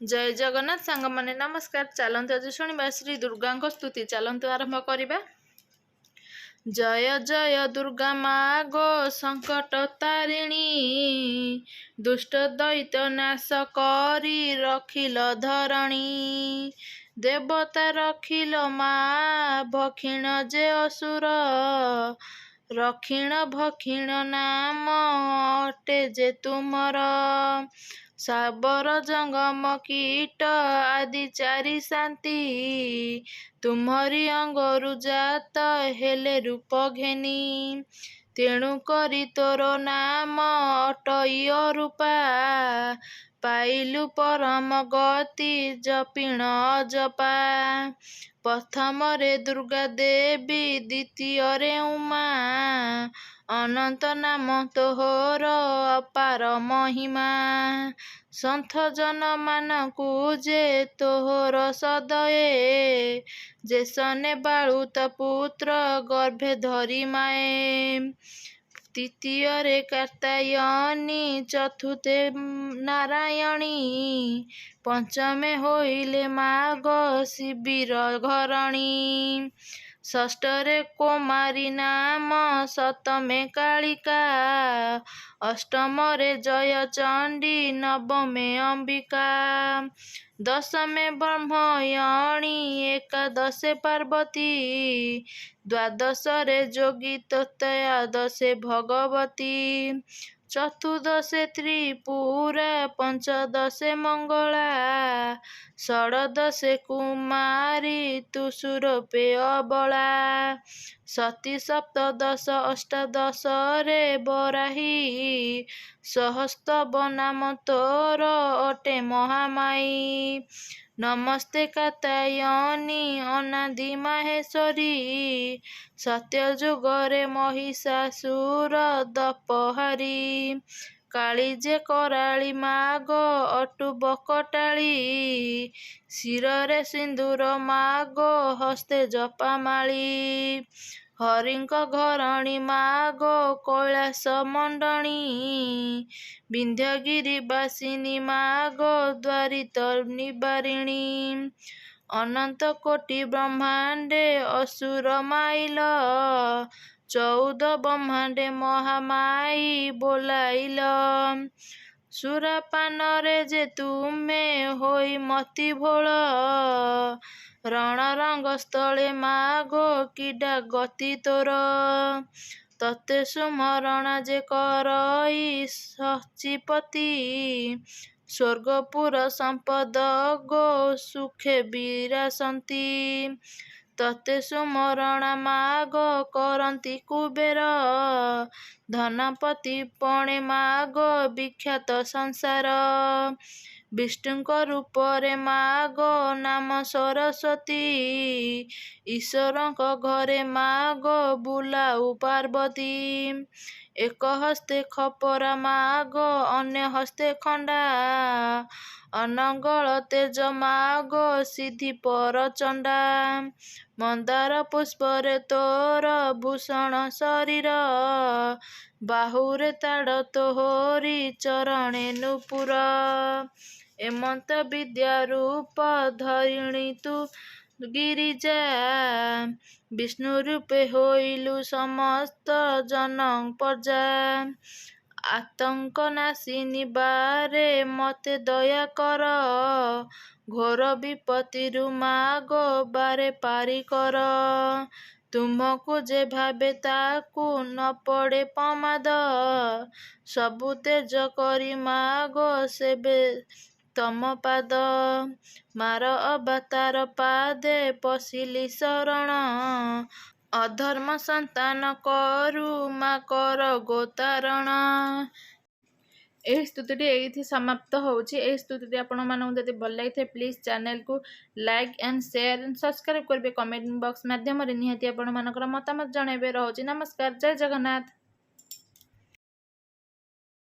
जय जगन्नाथ सांग माने नमस्कार। चलतु आज शुणा श्री दुर्गा स्तुति। चलतु आरंभ करवा। जय जय दुर्गा माँ गो संकट तारिणी, दुष्ट दैत नाश करी रखिल धरणी। देवता रखिल माँ भक्षिण जे असुर, रक्षिण भक्षिण नाम अटे जे तुमर। साबर जंगम कीट आदि चारि शांति, तुम्हरी अंगरु जात हेले रूप घेनी। तेणु करी तोर नाम अटई रूपा, पाइलु परम गति जपिण जपा। प्रथम रे दुर्गा देवी, द्वितीय रे उमा, अनंत नाम तोहर अपार महिमा। सन्थ जन मानकु जे तोहर सदये, जे सने बाळुत पुत्र गर्भे धरी माए। तृतीय रे कात्यायनी, चतुर्थे नारायणी, पंचमे होइले माघ शिविर घरणी। षष्ठ रे कुमारी नाम, सप्तमे कालिका, अष्टम रे जय चंडी, नवमे अंबिका। दशमे ब्रह्मयणी, एकादशे पार्वती, द्वादश रे जोगी त्रयोदशे भगवती। चतुर्दशे त्रिपुरा, पंचदशे मंगला, षोडशे कुमारी तु स्वरूपे अबला। सती सप्तदश अष्टादश रे बराही, सहस्रव नाम तोर अटे महामाई। नमस्ते कात्यायनी अनादि माहेश्वरी, सत्यजुग रे महिषासुर दपहारी। काली जे कराली माघ अटु बकटाली, शिरे सिंदूर माघ हस्ते जपामाली। हरिंक घरणी माघ कैलास मंडणी, विंध्यगिरी बासिनी माघ द्वारित निवारिणी। अनंत कोटि ब्रह्मांडे असुर माइल, 14 ब्रह्मांडे महामाई बोलाइल। सुरापान रे जे तुमे होई मति भोल, रणरंग स्थले माघ क्रीडा गति तोर। तते सुमरण जे करई सचिपति, स्वर्गपुर संपद गो सुखे विरासंती। तते सुमरण माघ करंती कुबेर, धनपति पणे माघ विख्यात संसार। विष्णुक रूप रे माघ नाम सरस्वती, ईश्वरक घरे माघ बुलाउ पार्वती। एक हस्ते खपरा माघ, अन्य हस्ते खंडा, अनंगल तेज माघ सिद्धि पर चंडा। मंदार पुष्प रे तोर भूषण शरीर, बाहुरे ताड़ तोहरी चरणे नुपुर। एमंत विद्या रूप धरिणी तु गिरिजा, विष्णु रूपे होइलु समस्त जनक प्रजा। आतंक नाशिनी बारे मते दया कर, घोर विपत्तिरु माघ बारे पारी कर। तुमको जे भावे ताकू न पड़े प्रमाद, सबु तेज करी माघ सेबे तम पाद। मार अवतार पादे पशिली शरण, अधर्म संतान करू मा कर गोतारण। यही स्तुति ये समाप्त होउछि। यही स्तुति आपण मानक जदि भल लगी प्लीज चैनल को like and share and subscribe करेंगे। कमेंट बॉक्स माध्यम निहाती आपण मानकर मतामत जणाइबे। रहुछि नमस्कार। जय जगन्नाथ।